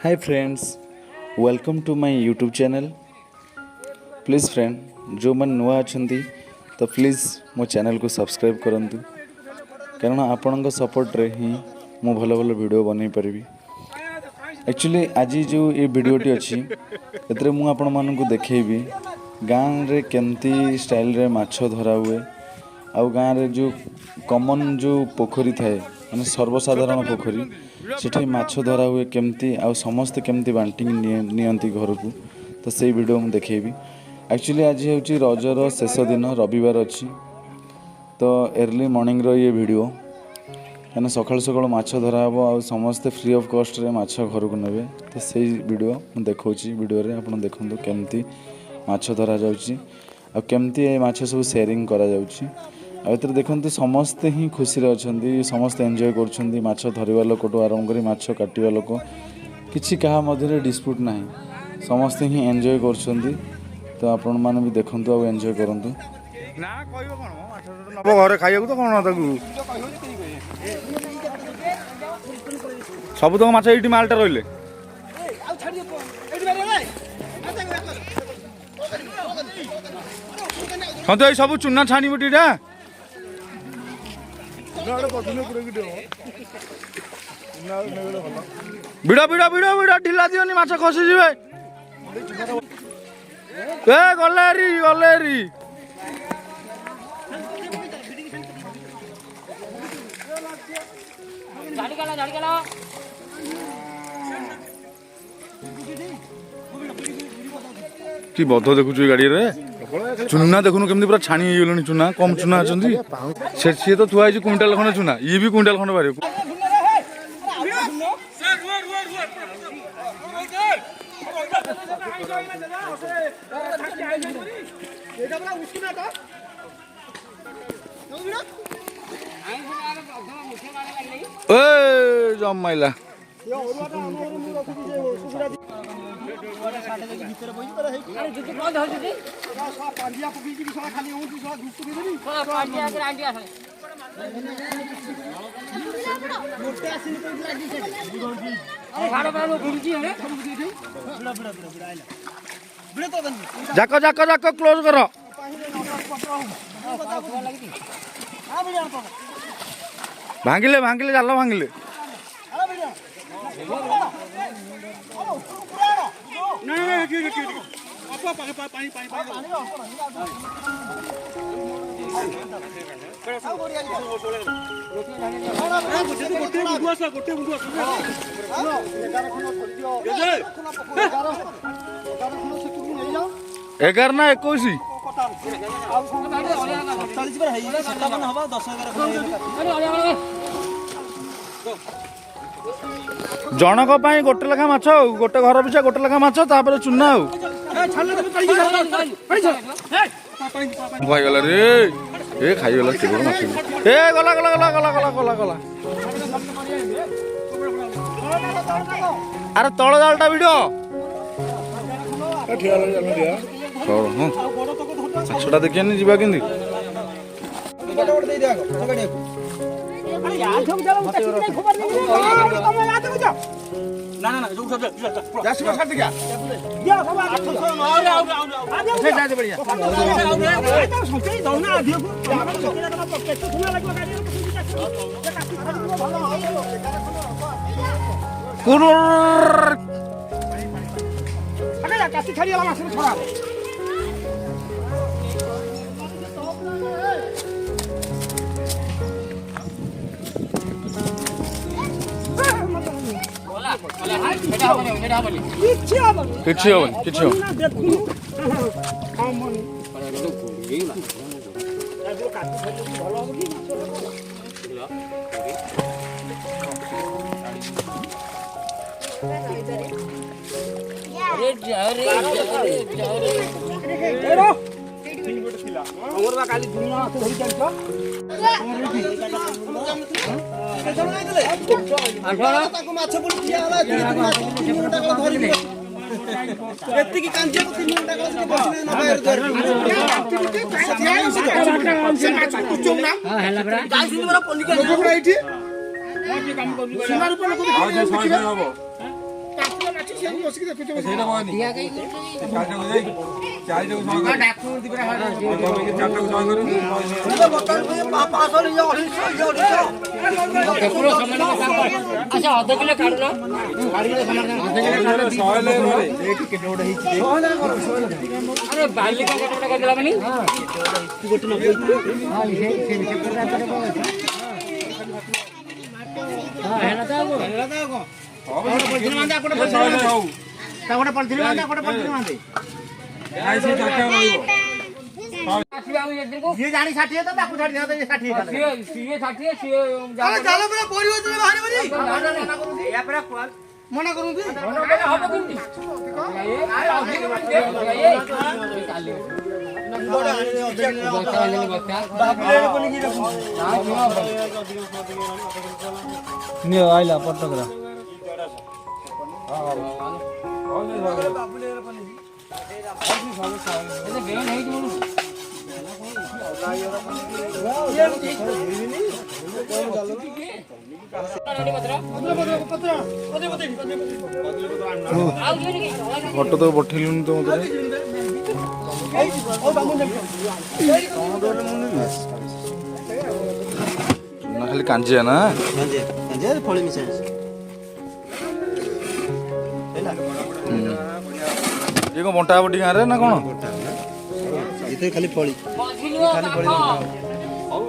Hi friends, welcome to my YouTube channel. Please friend जो मन नुआ अच्छी तो प्लीज़ मो चैनल को सब्सक्राइब करंतु, कारण आपण सपोर्ट रे ही मु भल भल वीडियो बन पारि। एक्चुअली आज जो ये वीडियोटी अच्छी एतरे मु आपण मानकु देखेबी गाँव रे केमती स्टाइल रे माछ धरा हुए आउ गाँव रे जो कॉमन जो पोखरी थाए माने सर्वसाधारण पोखरी सेठी माछ धरा हुए केमती आउ समस्ते केमती बांटी नियंती घर को, तो से वीडियो मु देखेबी। एक्चुअली आज हूँ रजर शेष दिन रविवार अच्छी, तो अर्ली मॉर्निंग रो ये वीडियो कहीं सकाल सकाल माछ धरा हम आ समस्ते फ्री ऑफ कॉस्ट रे माछ घर को नेबे, तो से वीडियो मु देखौची। वीडियो रे आपण देखंतु केमती माछ धरा जाउची आ केमती ए माछ सब शेयरिंग करा जाउची। आउतर देखंतु समस्ते ही खुशी रे अछंती, समस्ते एंजॉय करछंती। माछ धरिबा लोक टू आरंभ करी माछ काटिबा लोक किछि कहा मध्य डिस्प्यूट नाही, समस्ते ही एंजॉय करछंती। तो आपण माने भी देखंतु आ एंजॉय करंतु ना कहबो कोन माछ नबो घरे खाइବାକୁ तो कोन ताकू सब तो माछ एठी मालटा रहिले तो ये सब चुना छाणी बटीटा बिड़ा बिड़ा बिड़ा बिड़ा ढिला दियोनी माछ खसी जिवे ए गलेरी गलेरी झाड़ी काला कि बध देखु गाड़ी रे चुना देखुन केमती पूरा छाणी गलनी चुना कम चुना अछंती से तो थुआ क्विंटाल खंडे चुना ये भी क्विंटाल खंडे बारे ए जमाइला जाक जाक जाक क्लोज कर भांगिले भांगिले जाल भांगिले एगार ना 21 जनक गोटे लेखा माछ गोटे घर पिछा गोटे लेखा माछ तापर चुना गला रे ए खाइगला माछ ए गला गला गला गला गला गला गला अरे तल जालटा भिडियो माछटा देखिए जीवा कि अच्छा अध किलो काटना अरे बाली का कटोरा कर देला बनी हां हेला ता को और पलथिन मांदे आपण पलथिन ता गोटे पलथिन मांदे आपण पलथिन मांदे आई से जाके रहिबो ये जानी 60 तो ताकू छाड़ी दे 60 सीए 60 सीए अरे चलो पूरा परिवर्तन बाहर बनी या पूरा मना करूं भी मना करे हबो किंती ये ये चाले नियो आइला पटकरा ଫଟୋ ତ ପଠେଇଲୁନି ତ ମତେ ନା ଖାଲି କାଞ୍ଜିଆ ନା ଫଳି ମିଶା ଇଏ କଣ ବଣ୍ଟା ହବ ଟିକେ ଗାଁରେ ନା କଣ ଏଥିରେ ଖାଲି ଫଳି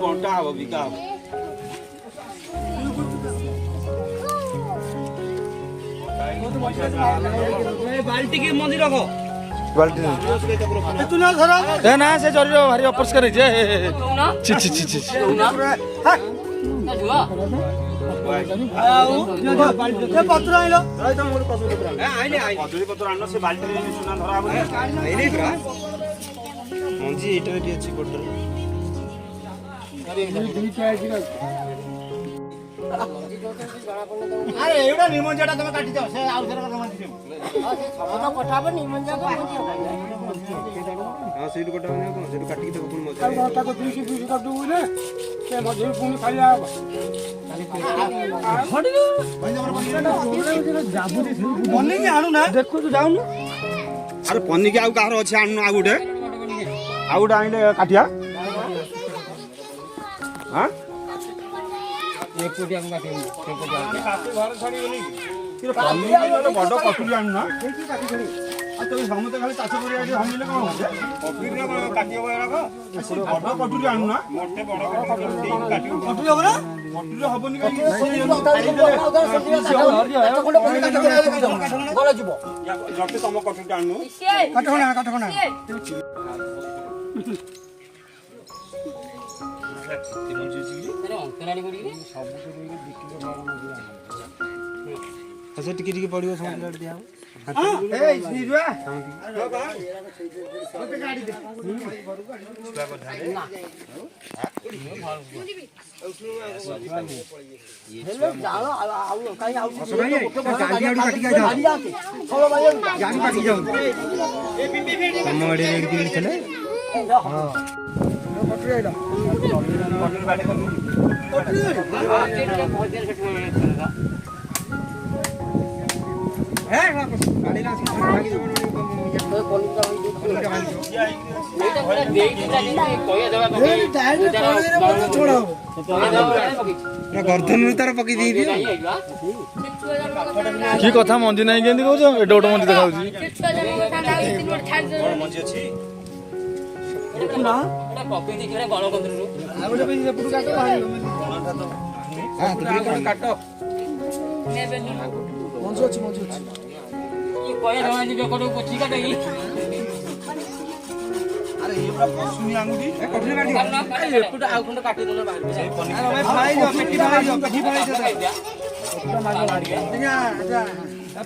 ଘଣ୍ଟା ହବ ବିକା ହବ बाल्टी के मंदी रखो ବାଲ୍ଟି तू ना धरा ଏ ନା ସେ ଜରିର ଭାରି ଅପରିଷ୍କାର ହେଇଛି ଛି ଛି ଛି ଛି ना जुआ ये पत्र आइलो ଆଇଲେ କଦଳୀ ପତ୍ର ଆଣିଲ ସେ ବାଲ୍ଟିରେ ସୁନା ଧରା ହବ ଆଇଲେ ପୁରା ମଞ୍ଜି ଏଇଟାରେ ବି ଅଛି କୋଟରେ अरे एवढा निमंजाटा तुम्ही काढी जाओ से औषध का मंदी देऊ से समजा पठाबो निमंजा का मंदी ହଁ ସେଇଠୁ କଟା ମାନେ କଣ ସେଇଠୁ କାଟିକି ତାକୁ ପୁଣି ମଜା ତାକୁ 200 କାଟୁ ନା ସେ ମଝିରେ ପୁଣି ଖାଲି ବନେଇକି ଆଣୁ ନା ଦେଖୁ ତୁ ଯାଉନୁ ଆରେ ପନିକି ଆଉ କାହାର ଅଛି ଆଣୁନ ଆଉ ଗୋଟେ ଆଣିଲେ କାଟିଆ ହଁ एक कोटी हम काटे एक कोटी ବଡ କଟୁରୀ ଆଣୁ ନା ଆଉ ତ ସମସ୍ତେ ଖାଲି ଚାଷ କରିବା ଏଠି ହମିଲେ କଣ ହଉଛି କାଟି ହବ ଏରାକ ବଡ କଟୁରୀ ଆଣୁ ନା ମୋଟେ ବଡ कटु जब ना କଟୁରୀ ହବନି କାହିଁକି गला जीव ଜଟେ ତମ କଟୁରୀ ଆଣୁ काटखणा ସେ ଟିକେ ଟିକେ ପଡିବ ସମସ୍ତେ ଦିଆ ତମ ଗାଡିରେ ଏଠି ଥିଲେ गर्दन तार पकई दी କି କଥା ମଞ୍ଜି ନାହିଁ କେମିତି କହୁଛ ଏଡେ ଗୋଟେ ମଞ୍ଜି ଦେଖାଉଛି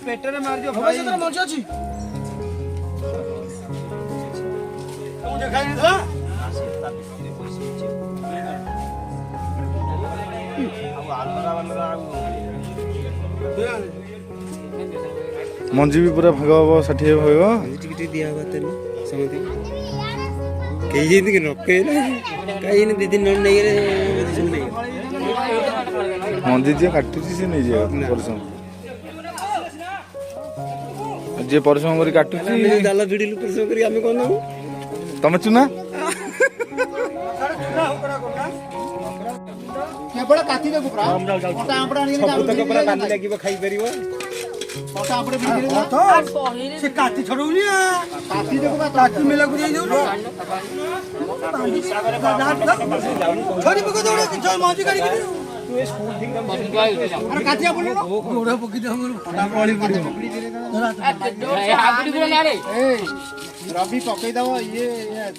पेटरे मार दियो भाई से मंच अछि तू देखाई नहीं था ମଞ୍ଜି ବି ପୁରା ଭାଗ ହବ 60 ହବ ଟିକେ ଟିକେ ଦିଆ ହବ ତେଲ ସମତି କେହି ଯେମିତି କି ନକେଇଲା କାଇଁ ଦି ଦିନ ନ ନେଇଗଲେ ପୋଜିସନ ନେଇ ମଞ୍ଜି ଯିଏ କାଟୁଛି ସେ ନେଇଯିବ ପରିଶ୍ରମ ଯିଏ ପରିଶ୍ରମ କରି କାଟୁଛି ଜାଲ ଭିଡ଼ିଲୁ ପରିଶ୍ରମ କରି ଆମେ କ'ଣ ନବୁ? ତମେ ଚୁନା କେବଳ କାଟି ଦେବୁ ପୁରା ଅଟା ଆମ୍ପଡା ଆଣିକି ସବୁତକ ପୁରା ବାଲି ଲାଗିବ ଖାଇପାରିବ। ଅଟା ଆମ୍ପଡା ବିକିରି ସେ କାଟି ଛଡଉନି କାଟି ଦେବୁ ବା କାଟି ମେଲାକୁ ଦେଇ ଦଉନି ଛଡି ପକେଇ ଦଉନି କିଛି ମଞ୍ଜି କାଢିକି ଆରେ କାଟିଆ ପଡିବ ଗୋଡ ପକେଇ ଦଉ ରବି ପକେଇ ଦବ ଇଏ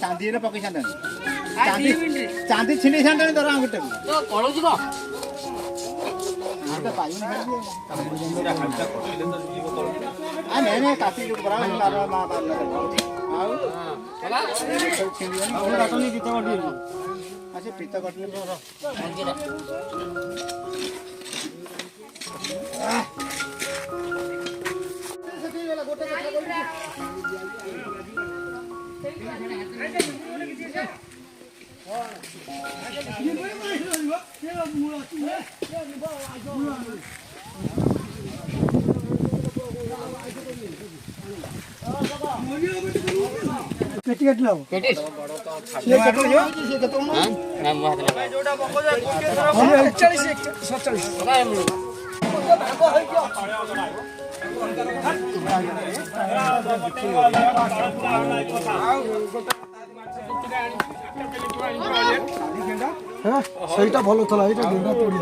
ଚାନ୍ଦିରେ ପକେଇ ସାରିଲାଣି ଚାନ୍ଦି ଛିଣ୍ଡେଇ ସାରିଲାଣି ଧର ଆଙ୍ଗୁଠିଟାକୁ ନାଇଁ କାଟି ଆଉ ସେ ପିତ କଟିଲେ କେଟି କାଟିଲା ସେଇଟା ଭଲ ଥିଲା ଏଇଟା ଗେଣ୍ଡା ବଡ